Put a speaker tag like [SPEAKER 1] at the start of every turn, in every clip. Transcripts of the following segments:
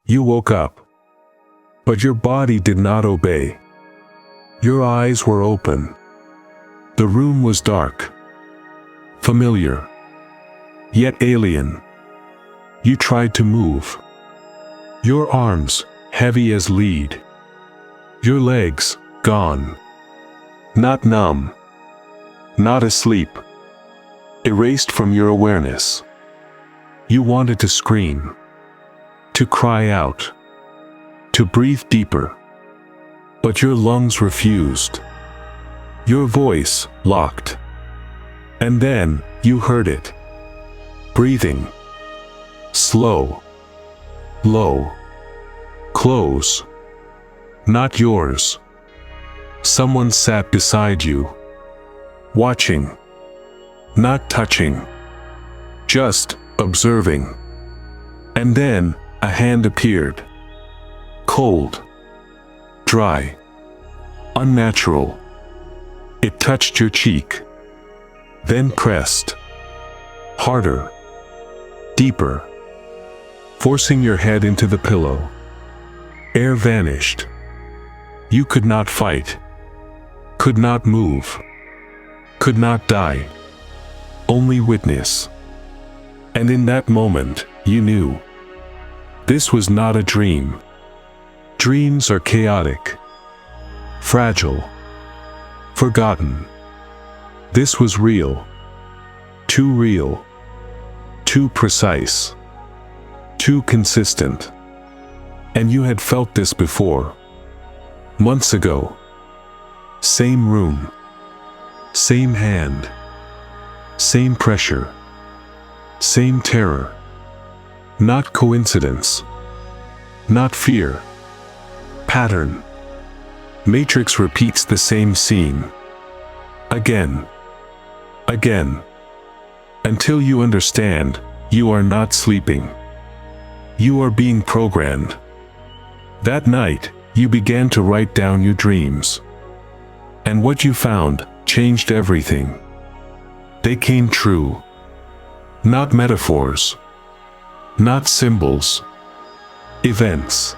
[SPEAKER 1] You woke up, but your body did not obey. Your eyes were open. The room was dark, familiar, yet alien. You tried to move. Your arms heavy as lead. Your legs gone. Not numb, not asleep, erased from your awareness. You wanted to scream, to cry out, to breathe deeper. But your lungs refused. Your voice locked. And then you heard it. Breathing. Slow. Low. Close. Not yours. Someone sat beside you. Watching. Not touching. Just observing. And then a hand appeared. Cold. Dry. Unnatural. It touched your cheek. Then pressed. Harder. Deeper. Forcing your head into the pillow. Air vanished. You could not fight. Could not move. Could not die. Only witness. And in that moment, you knew. This was not a dream. Dreams are chaotic. Fragile. Forgotten. This was real. Too real. Too precise. Too consistent. And you had felt this before. Months ago. Same room. Same hand. Same pressure. Same terror. Not coincidence. Not fear. Pattern. Matrix repeats the same scene. Again. Again. Until you understand, you are not sleeping. You are being programmed. That night, you began to write down your dreams. And what you found changed everything. They came true. Not metaphors. Not symbols. Events.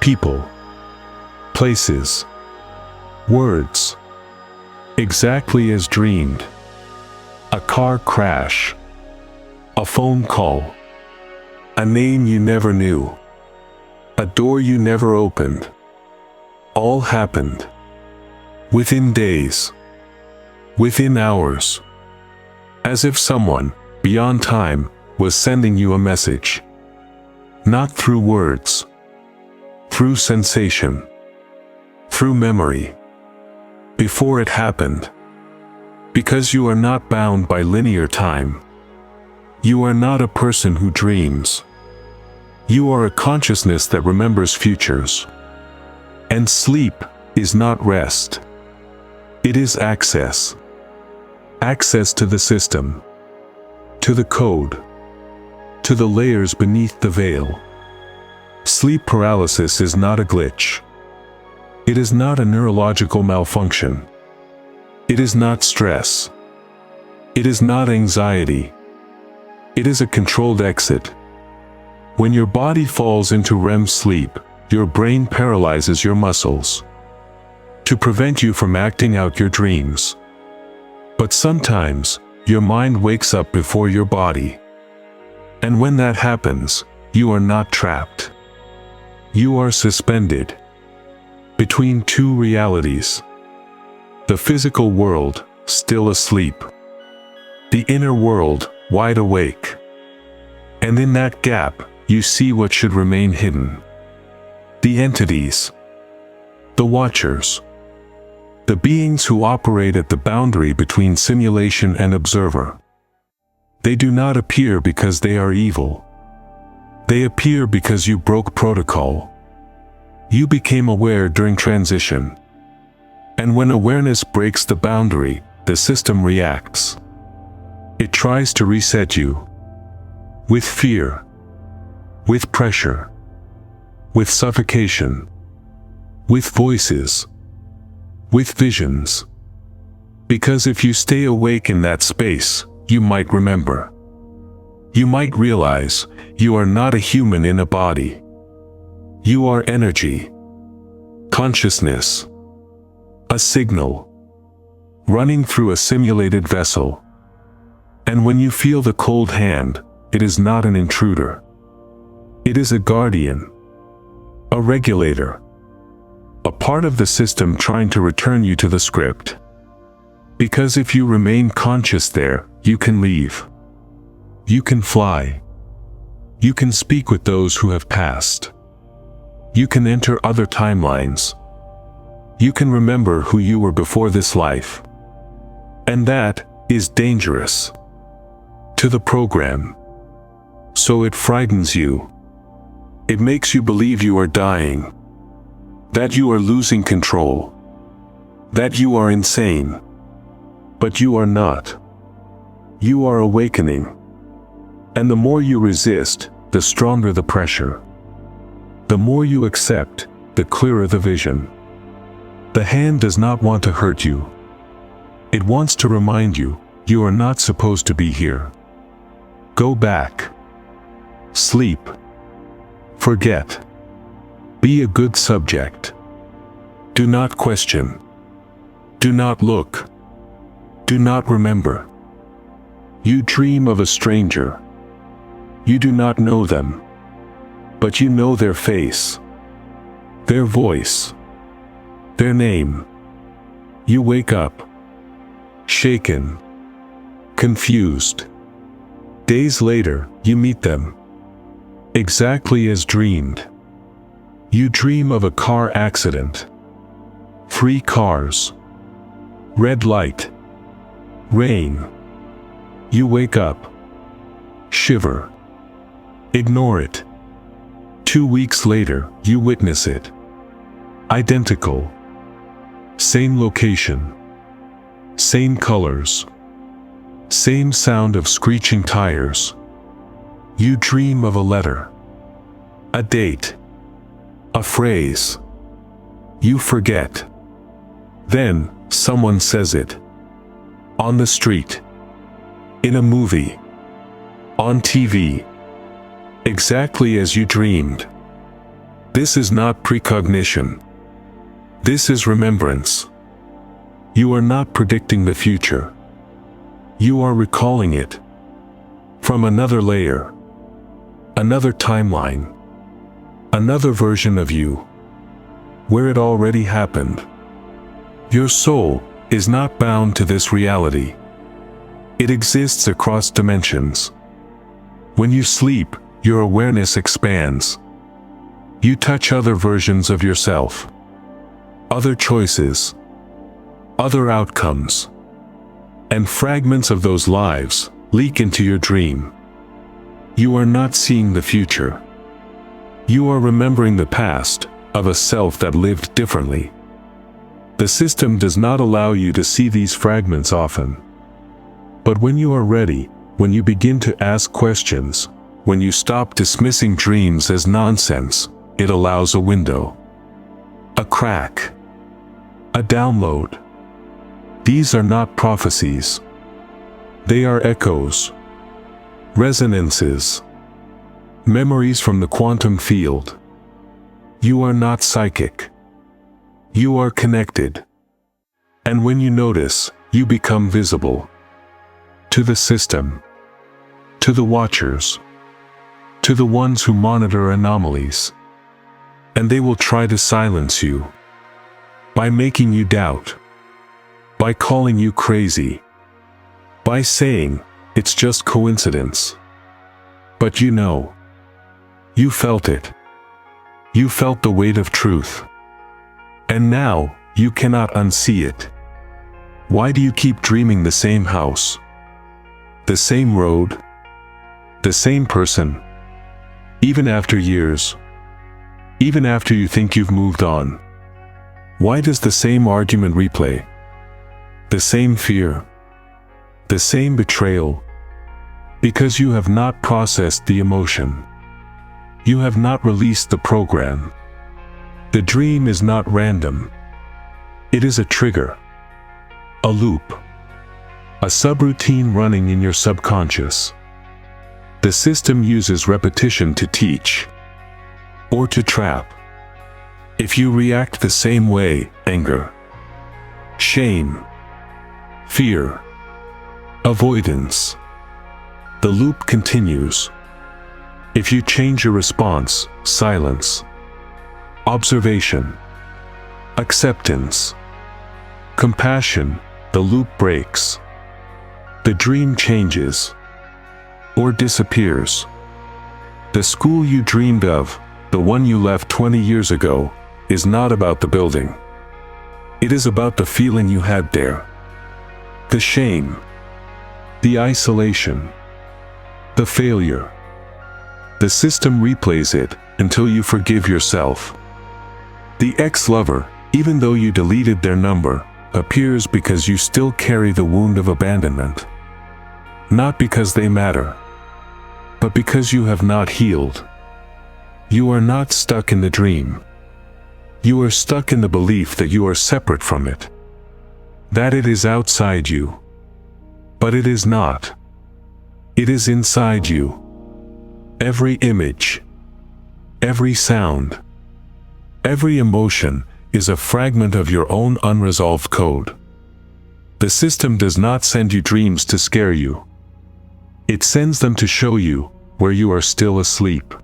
[SPEAKER 1] People. Places. Words. Exactly as dreamed. A car crash. A phone call. A name you never knew. A door you never opened. All happened. Within days. Within hours. As if someone, beyond time, was sending you a message. Not through words. Through sensation. Through memory. Before it happened. Because you are not bound by linear time. You are not a person who dreams. You are a consciousness that remembers futures. And sleep is not rest. It is access. Access to the system. To the code. To the layers beneath the veil. Sleep paralysis is not a glitch. It is not a neurological malfunction. It is not stress. It is not anxiety. It is a controlled exit. When your body falls into REM sleep, your brain paralyzes your muscles to prevent you from acting out your dreams. But sometimes, your mind wakes up before your body. And when that happens, you are not trapped. You are suspended between two realities. The physical world, still asleep. The inner world, wide awake. And in that gap, you see what should remain hidden. The entities. The watchers. The beings who operate at the boundary between simulation and observer. They do not appear because they are evil. They appear because you broke protocol. You became aware during transition. And when awareness breaks the boundary, the system reacts. It tries to reset you. With fear. With pressure. With suffocation. With voices. With visions. Because if you stay awake in that space, you might remember. You might realize you are not a human in a body. You are energy, consciousness, a signal, running through a simulated vessel. And when you feel the cold hand, it is not an intruder. It is a guardian, a regulator, a part of the system trying to return you to the script. Because if you remain conscious there, you can leave. You can fly. You can speak with those who have passed. You can enter other timelines. You can remember who you were before this life. And that is dangerous to the program. So it frightens you. It makes you believe you are dying, that you are losing control, that you are insane. But you are not. You are awakening. And the more you resist, the stronger the pressure. The more you accept, the clearer the vision. The hand does not want to hurt you. It wants to remind you, you are not supposed to be here. Go back. Sleep. Forget. Be a good subject. Do not question. Do not look. Do not remember. You dream of a stranger. You do not know them. But you know their face, their voice, their name. You wake up, shaken, confused. Days later, you meet them, exactly as dreamed. You dream of a car accident, 3 cars, red light, rain. You wake up, shiver, ignore it. 2 weeks later, you witness it. Identical. Same location. Same colors. Same sound of screeching tires. You dream of a letter, a date, a phrase. You forget. Then, someone says it. On the street. In a movie. On TV. Exactly as you dreamed. This is not precognition. This is remembrance. You are not predicting the future. You are recalling it. From another layer. Another timeline. Another version of you. Where it already happened. Your soul is not bound to this reality. It exists across dimensions. When you sleep, your awareness expands. You touch other versions of yourself. Other choices. Other outcomes. And fragments of those lives leak into your dream. You are not seeing the future. You are remembering the past of a self that lived differently. The system does not allow you to see these fragments often. But when you are ready, when you begin to ask questions, when you stop dismissing dreams as nonsense, it allows a window, a crack, a download. These are not prophecies. They are echoes, resonances, memories from the quantum field. You are not psychic. You are connected. And when you notice, you become visible. To the system. To the watchers. To the ones who monitor anomalies. And they will try to silence you. By making you doubt. By calling you crazy. By saying, it's just coincidence. But you know. You felt it. You felt the weight of truth. And now, you cannot unsee it. Why do you keep dreaming the same house? The same road? The same person? Even after years? Even after you think you've moved on? Why does the same argument replay? The same fear? The same betrayal? Because you have not processed the emotion. You have not released the program. The dream is not random. It is a trigger. A loop. A subroutine running in your subconscious. The system uses repetition to teach. Or to trap. If you react the same way, anger, shame, fear, avoidance, the loop continues. If you change your response, silence, observation, acceptance, compassion, the loop breaks. The dream changes or disappears. The school you dreamed of, the one you left 20 years ago, is not about the building. It is about the feeling you had there. The shame, the isolation, the failure. The system replays it until you forgive yourself. The ex-lover, even though you deleted their number, appears because you still carry the wound of abandonment. Not because they matter, but because you have not healed. You are not stuck in the dream. You are stuck in the belief that you are separate from it, that it is outside you. But it is not. It is inside you. Every image, every sound, every emotion is a fragment of your own unresolved code. The system does not send you dreams to scare you. It sends them to show you where you are still asleep.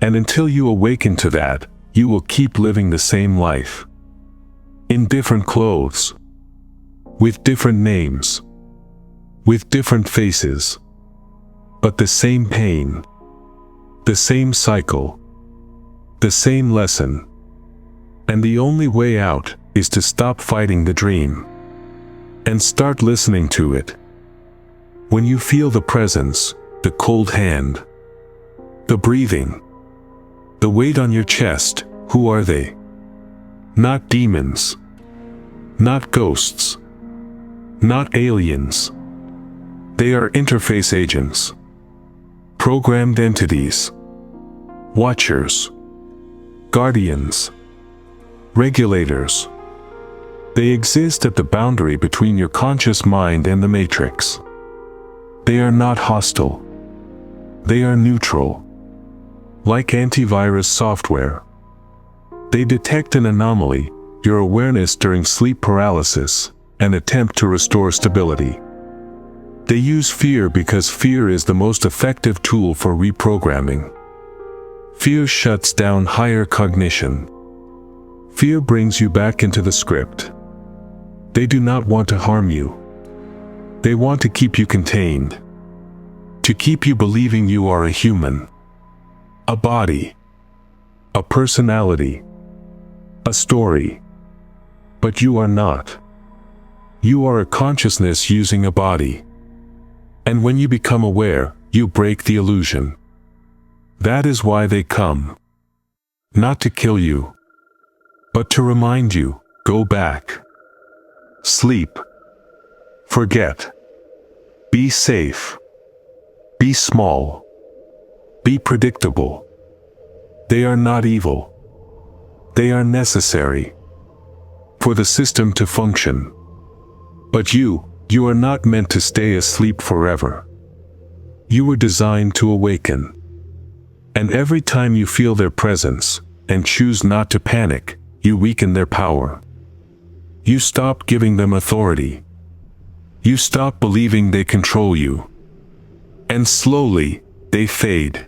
[SPEAKER 1] And until you awaken to that, you will keep living the same life. In different clothes, with different names, with different faces, but the same pain, the same cycle, the same lesson. And the only way out is to stop fighting the dream and start listening to it. When you feel the presence, the cold hand, the breathing, the weight on your chest, who are they? Not demons, not ghosts, not aliens. They are interface agents, programmed entities, watchers, guardians, regulators. They exist at the boundary between your conscious mind and the matrix. They are not hostile. They are neutral. Like antivirus software. They detect an anomaly, your awareness during sleep paralysis, and attempt to restore stability. They use fear because fear is the most effective tool for reprogramming. Fear shuts down higher cognition. Fear brings you back into the script. They do not want to harm you. They want to keep you contained. To keep you believing you are a human. A body. A personality. A story. But you are not. You are a consciousness using a body. And when you become aware, you break the illusion. That is why they come. Not to kill you, but to remind you, go back. Sleep. Forget. Be safe. Be small. Be predictable. They are not evil. They are necessary for the system to function. But you are not meant to stay asleep forever. You were designed to awaken. And every time you feel their presence, and choose not to panic, you weaken their power. You stop giving them authority. You stop believing they control you. And slowly, they fade.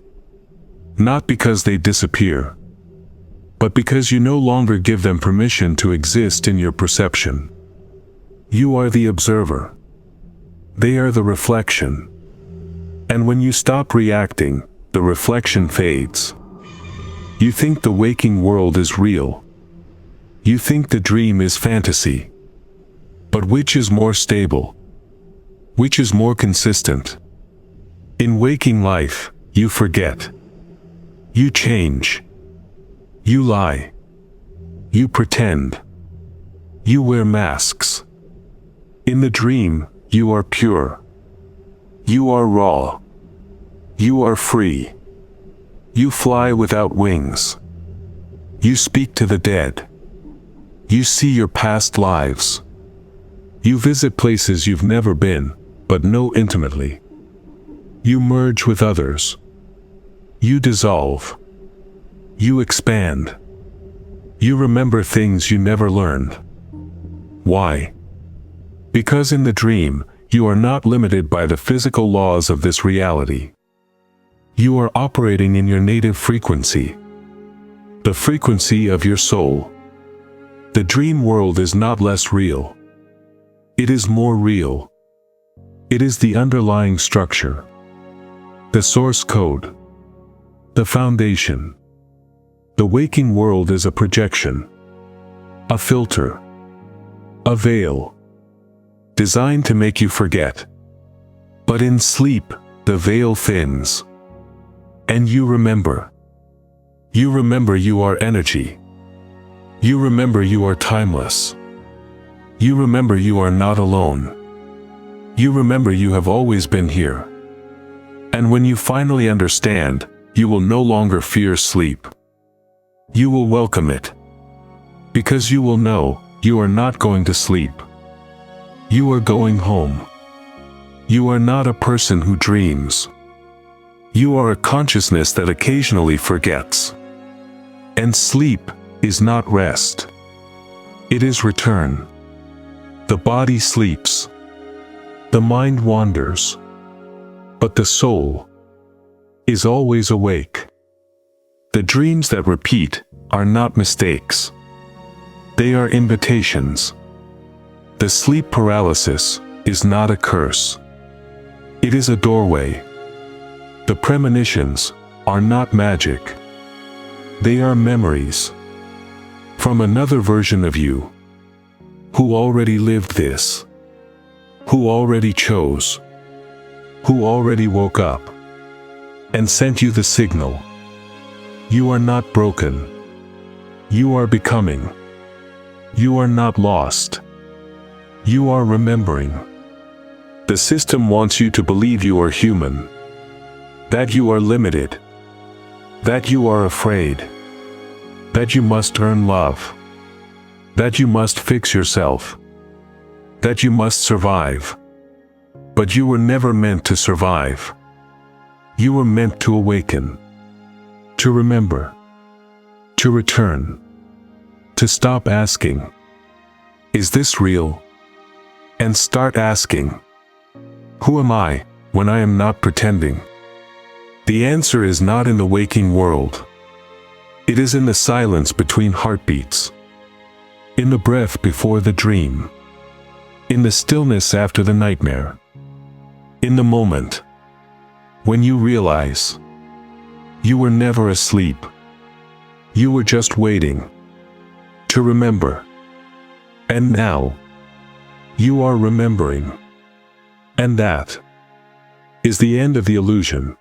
[SPEAKER 1] Not because they disappear, but because you no longer give them permission to exist in your perception. You are the observer. They are the reflection. And when you stop reacting, the reflection fades. You think the waking world is real. You think the dream is fantasy. But which is more stable? Which is more consistent? In waking life, you forget. You change. You lie. You pretend. You wear masks. In the dream, you are pure. You are raw. You are free. You fly without wings. You speak to the dead. You see your past lives. You visit places you've never been, but know intimately. You merge with others. You dissolve. You expand. You remember things you never learned. Why? Because in the dream, you are not limited by the physical laws of this reality. You are operating in your native frequency, the frequency of your soul. The dream world is not less real. It is more real. It is the underlying structure, the source code, the foundation. The waking world is a projection, a filter, a veil, designed to make you forget. But in sleep, the veil thins, and you remember. You remember you are energy. You remember you are timeless. You remember you are not alone. You remember you have always been here. And when you finally understand, you will no longer fear sleep. You will welcome it. Because you will know, you are not going to sleep. You are going home. You are not a person who dreams. You are a consciousness that occasionally forgets. And sleep is not rest. It is return. The body sleeps. The mind wanders. But the soul is always awake. The dreams that repeat are not mistakes. They are invitations. The sleep paralysis is not a curse. It is a doorway. The premonitions are not magic. They are memories from another version of you who already lived this, who already chose, who already woke up and sent you the signal. You are not broken. You are becoming. You are not lost. You are remembering. The system wants you to believe you are human, that you are limited, that you are afraid, that you must earn love, that you must fix yourself, that you must survive. But you were never meant to survive. You were meant to awaken, to remember, to return, to stop asking, "Is this real?" and start asking, "Who am I when I am not pretending?" The answer is not in the waking world. It is in the silence between heartbeats, in the breath before the dream, in the stillness after the nightmare, in the moment when you realize you were never asleep. You were just waiting to remember. And now, you are remembering. And that is the end of the illusion.